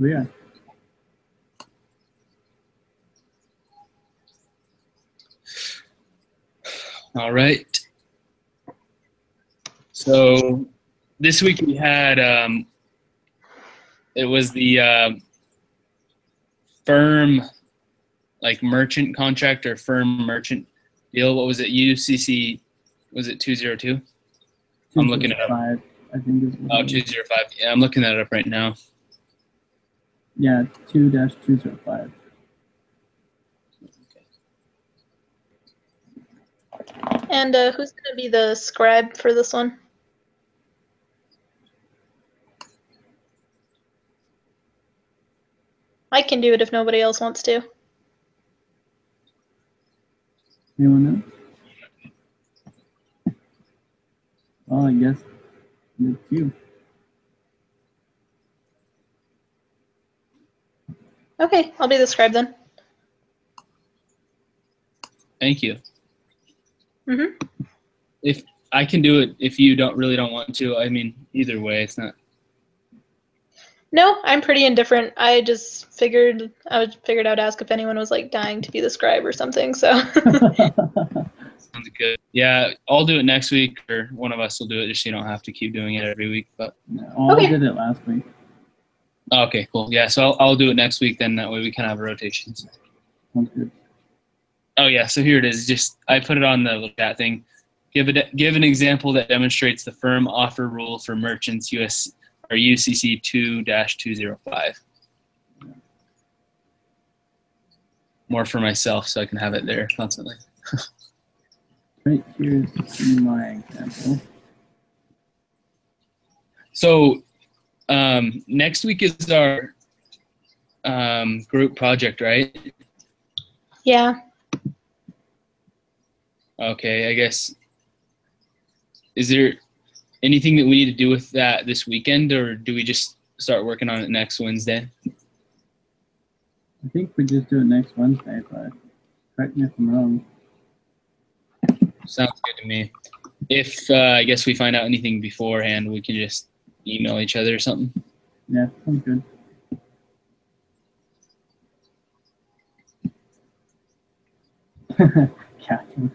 Yeah. All right. So this week we had it was the firm like merchant contract or firm merchant deal. What was it? UCC, was it 202? I'm looking it up. I think it's 205. Yeah, I'm looking that up right now. Yeah, 2-205. And who's going to be the scribe for this one? I can do it if nobody else wants to. Anyone else? Oh, I guess it's you. Okay, I'll be the scribe then. Thank you. Mm-hmm. If I can do it, if you don't want to, I mean, either way, it's not. No, I'm pretty indifferent. I just figured I would ask if anyone was like dying to be the scribe or something. So. Sounds good. Yeah, I'll do it next week, or one of us will do it, just so you don't have to keep doing it every week. But I did it last week. Okay, cool. Yeah, so I'll do it next week. Then that way we can have rotations. Sounds good. Oh yeah, so here it is. Just I put it on the little chat thing. Give an example that demonstrates the firm offer rule for merchants US or UCC 2-205. More for myself, so I can have it there constantly. Right, here's my example. So next week is our group project, right? Yeah. Okay, I guess. Is there anything that we need to do with that this weekend, or do we just start working on it next Wednesday? I think we just do it next Wednesday, but correct me if I'm wrong. Sounds good to me. If I guess we find out anything beforehand, we can just email each other or something. Yeah, sounds good. Catherine.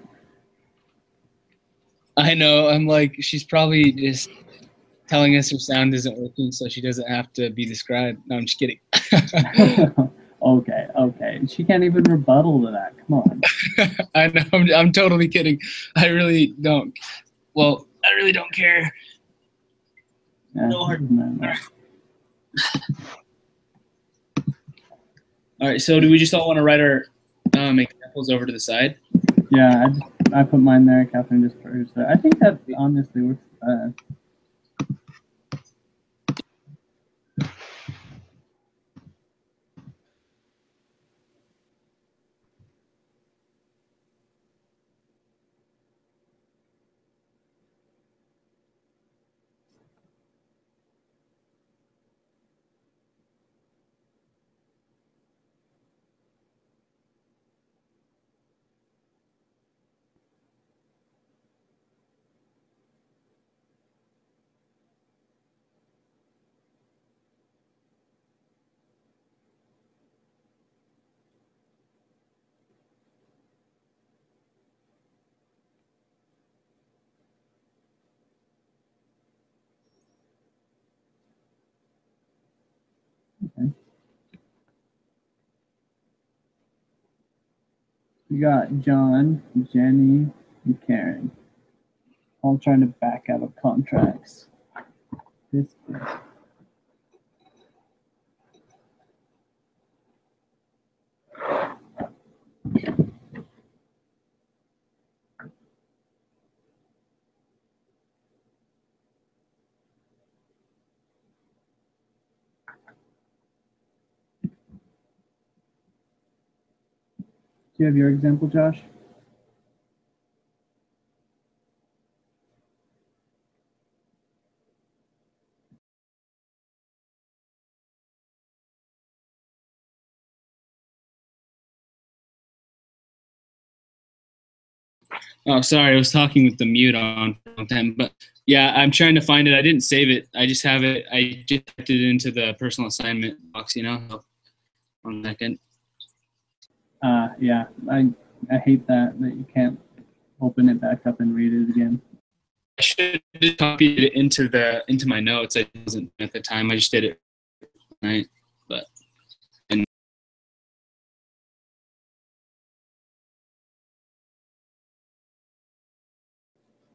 I know. I'm like, she's probably just telling us her sound isn't working, so she doesn't have to be described. No, I'm just kidding. Okay. She can't even rebuttal to that. Come on. I know. I'm totally kidding. I really don't. Well, I really don't care. Yeah, No hard. no. All right. So, do we just all want to write our examples over to the side? Yeah, I put mine there. Catherine just put hers there. I think that honestly works best. Okay. We got John, Jenny, and Karen. All trying to back out of contracts. This is Do you have your example, Josh? Oh, sorry. I was talking with the mute on for a long time, but Yeah, I'm trying to find it. I didn't save it. I just have it. I just typed it into the personal assignment box, you know. So, 1 second. Yeah, I hate that you can't open it back up and read it again. I should have just copied it into my notes. I wasn't at the time. I just did it tonight, but.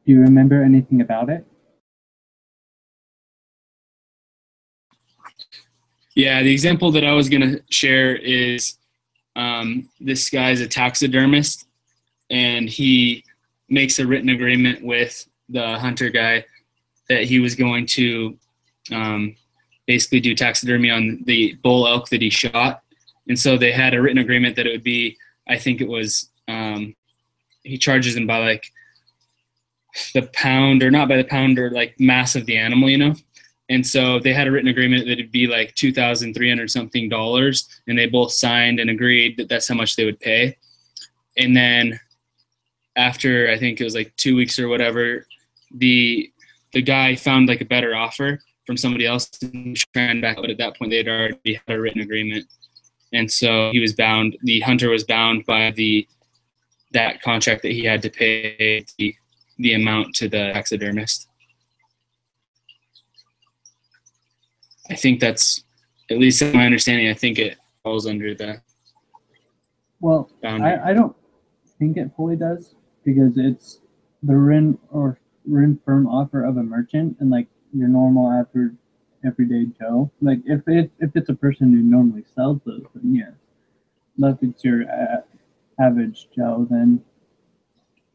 Do you remember anything about it? Yeah, the example that I was going to share is this guy's a taxidermist, and he makes a written agreement with the hunter guy that he was going to basically do taxidermy on the bull elk that he shot. And so they had a written agreement that it would be, I think it was, he charges him by like the pound, or not by the pound, or like mass of the animal, you know? And so they had a written agreement that it'd be like $2,300 something, and they both signed and agreed that that's how much they would pay. And then after, I think it was like 2 weeks or whatever, the guy found like a better offer from somebody else and trying back, but at that point they'd already had a written agreement. And so he was bound, the hunter was bound by that contract that he had to pay the amount to the taxidermist. I think that's, at least in my understanding, I think it falls under the boundary. I don't think it fully does, because it's the written firm offer of a merchant, and like your normal average everyday Joe. Like if it's a person who normally sells those, then yes. But if it's your average Joe, then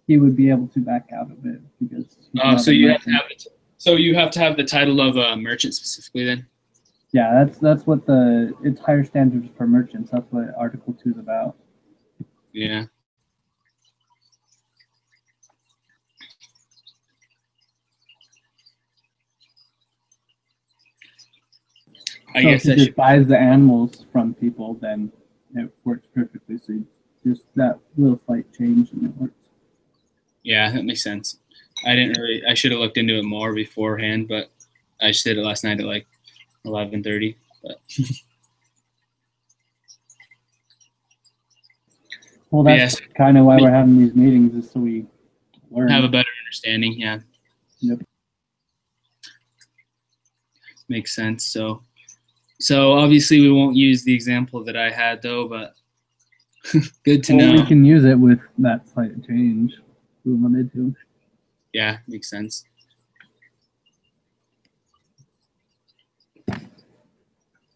he would be able to back out of it because. So you have to have it. So you have to have the title of a merchant specifically, then. Yeah, that's what it's higher standards for merchants. That's what Article 2 is about. Yeah. I So guess if he just buys the animals from people, then it works perfectly. So just that little slight change and it works. Yeah, that makes sense. I should have looked into it more beforehand, but I just did it last night at like 11:30. But well, that's kind of why we're having these meetings, is so we learn. Have a better understanding. Yeah. Yep. Makes sense. So obviously we won't use the example that I had though, but good to know. We can use it with that slight change if we wanted to. Yeah, makes sense.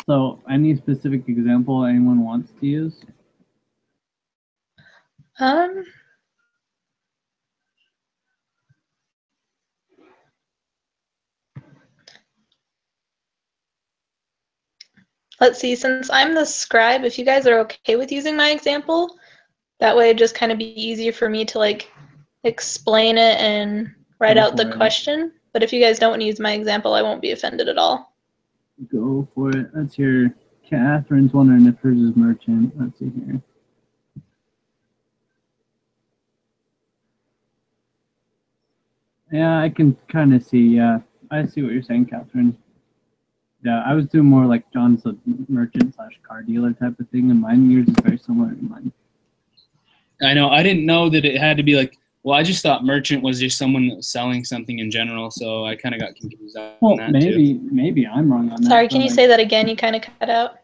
So any specific example anyone wants to use? Let's see, since I'm the scribe, if you guys are okay with using my example, that way it'd just kind of be easier for me to like explain it and write out the question. But if you guys don't want to use my example, I won't be offended at all. Go for it. Let's hear. Catherine's wondering if hers is merchant. Let's see here. Yeah, I can kind of see. Yeah, I see what you're saying, Catherine. Yeah, I was doing more like John's a merchant / car dealer type of thing, and yours is very similar to mine. I know. I didn't know that it had to be like. Well, I just thought merchant was just someone that was selling something in general, so I kind of got confused on that too. Maybe I'm wrong on that. Sorry, can you say that again? You kind of cut out.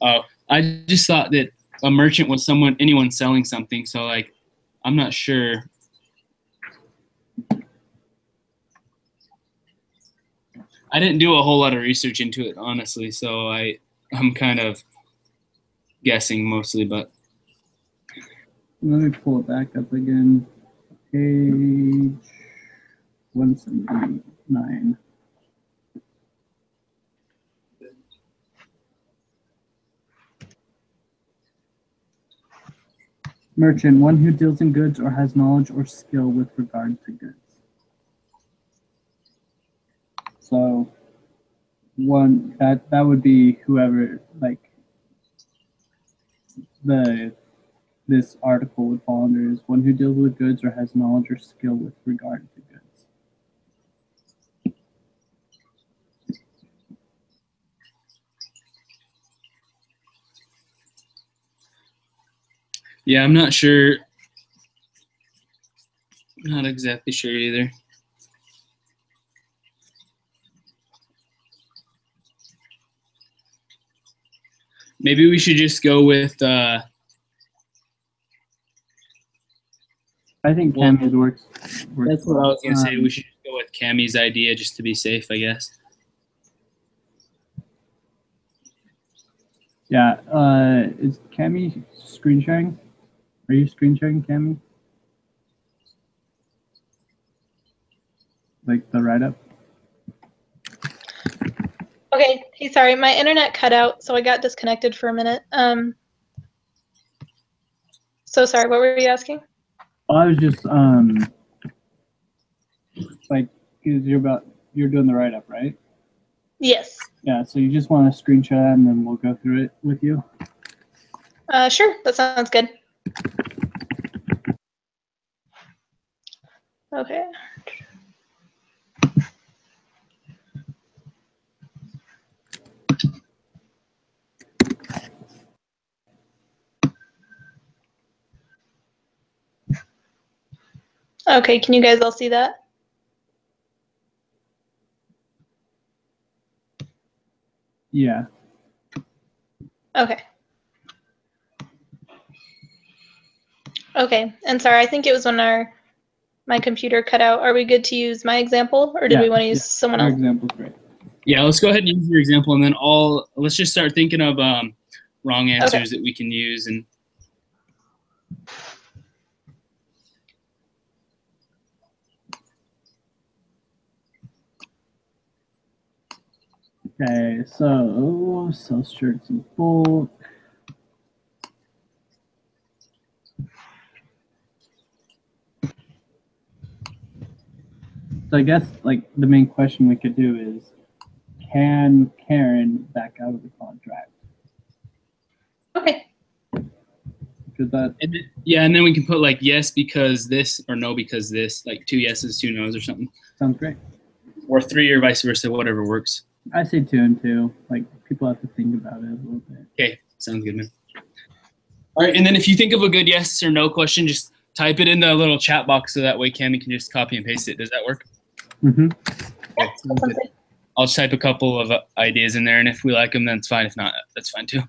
Oh, I just thought that a merchant was anyone selling something. So like, I'm not sure. I didn't do a whole lot of research into it, honestly. So I'm kind of guessing mostly, but. Let me pull it back up again. Page 179. Merchant, one who deals in goods or has knowledge or skill with regard to goods. So that would be whoever, like, this article would fall under is one who deals with goods or has knowledge or skill with regard to goods. Yeah, I'm not sure. Not exactly sure either. Maybe we should just go with. I think Well, Cammy's works. That's what I was gonna say. We should just go with Cammy's idea just to be safe, I guess. Yeah. Is Cammy screen sharing? Are you screen sharing, Cammy? Like the write up? Okay, hey, sorry, my internet cut out, so I got disconnected for a minute. So sorry, what were you asking? I was just like, because you're doing the write up, right? Yes. Yeah. So you just want to screenshot and then we'll go through it with you. Sure, that sounds good. Okay. Okay, can you guys all see that? Yeah. Okay. Okay, and sorry, I think it was when my computer cut out. Are we good to use my example, or did we want to use someone Your else? example's great. Yeah, let's go ahead and use your example, and then let's just start thinking of wrong answers that we can use. And Okay, so sell shirts in bulk. So I guess like the main question we could do is, can Karen back out of the contract? Okay. Because that and then we can put like yes because this or no because this, like 2 yeses, 2 nos or something, sounds great. or 3 or vice versa, whatever works. I say 2 and 2. Like people have to think about it a little bit. Okay, sounds good, man. All right, and then if you think of a good yes or no question, just type it in the little chat box so that way Cammy can just copy and paste it. Does that work? Mm-hmm. Okay, sounds good. I'll just type a couple of ideas in there, and if we like them, then it's fine. If not, that's fine too.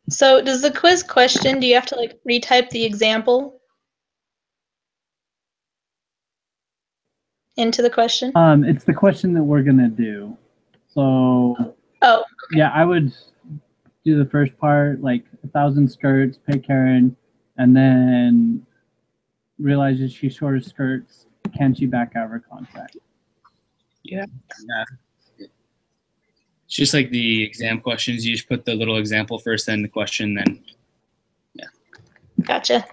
So does the quiz question, do you have to like retype the example into the question? It's the question that we're gonna do. So Oh, yeah, I would do the first part, like 1,000 skirts, pay Karen, and then realizes she's short of skirts. Can she back out of her contract? Yeah. It's just like the exam questions. You just put the little example first, then the question, then yeah. gotcha.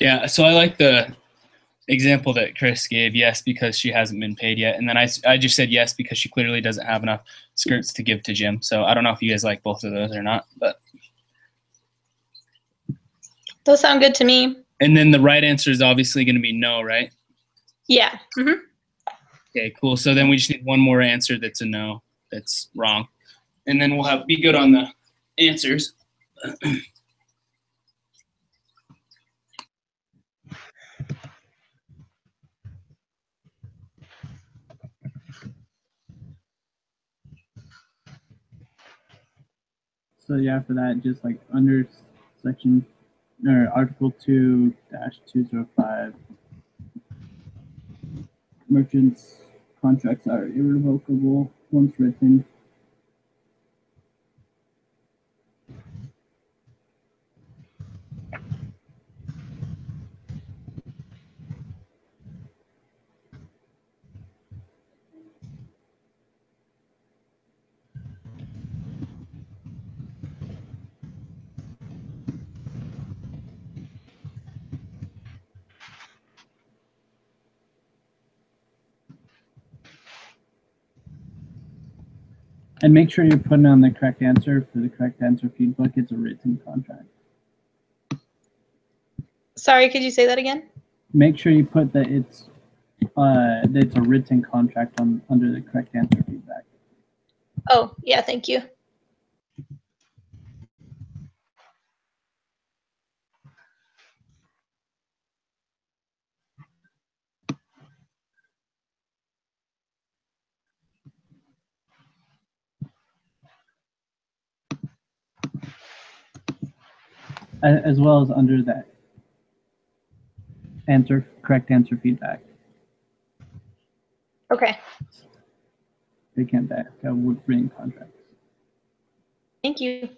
Yeah, so I like the example that Chris gave, yes, because she hasn't been paid yet. And then I just said yes because she clearly doesn't have enough skirts to give to Jim. So I don't know if you guys like both of those or not. But Those sound good to me. and then the right answer is obviously going to be no, right? Yeah. Mm-hmm. Okay, cool. So then we just need one more answer that's a no, that's wrong. And then we'll be good on the answers. So yeah, for that, just like under section or Article 2-205, merchants' contracts are irrevocable once written. And make sure you're putting on the correct answer. For the correct answer feedback, it's a written contract. Sorry, could you say that again? Make sure you put that it's a written contract under the correct answer feedback. Oh, yeah, thank you. As well as under that correct answer feedback. Okay, They can't back written contracts. thank you.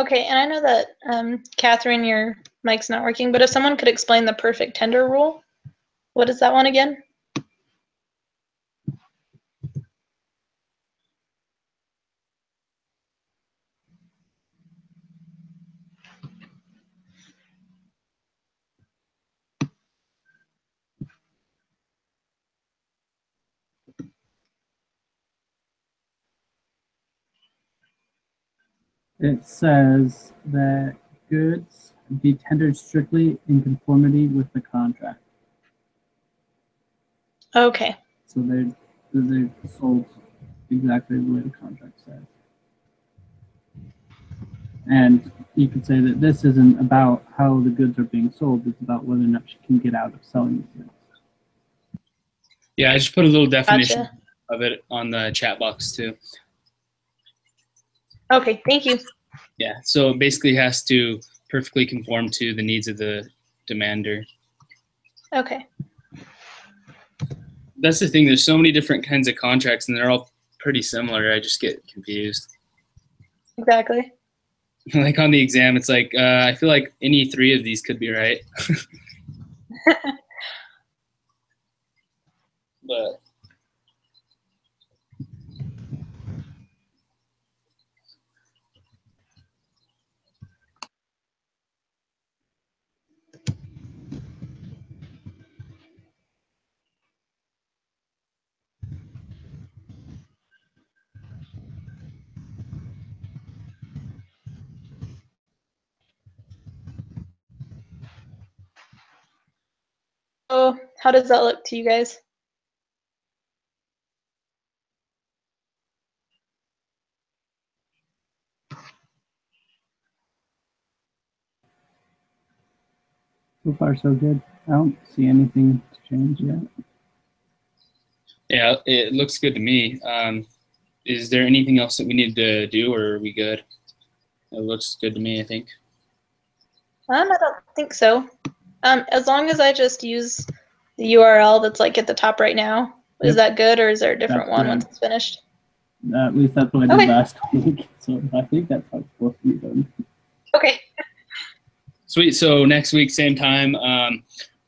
Okay, and I know that, Catherine, your mic's not working, but if someone could explain the perfect tender rule, what is that one again? It says that goods be tendered strictly in conformity with the contract. Okay, So they're sold exactly the way the contract says. And you could say that this isn't about how the goods are being sold, it's about whether or not she can get out of selling the goods. Yeah, I just put a little definition Gotcha. of it on the chat box too. Okay, thank you. Yeah, so it basically has to perfectly conform to the needs of the demander. Okay. That's the thing. There's so many different kinds of contracts, and they're all pretty similar. I just get confused. Exactly. Like on the exam, it's like I feel like any three of these could be right. But So, how does that look to you guys? So far, so good. I don't see anything to change yet. yeah, it looks good to me. Is there anything else that we need to do, or are we good? It looks good to me, I think. I don't think so. As long as I just use the URL that's like at the top right now, is Yep. that good, or is there a different That's one good. once it's finished? At least that's what I did Okay. last week. So I think that's how it's supposed to be done. Okay. Sweet. So next week, same time,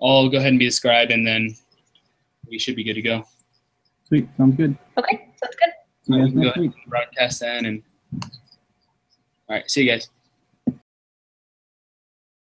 I'll go ahead and be the scribe, and then we should be good to go. Sweet. Sounds good. Okay, sounds good. See you We guys can go next ahead week. and broadcast then. And all right, see you guys.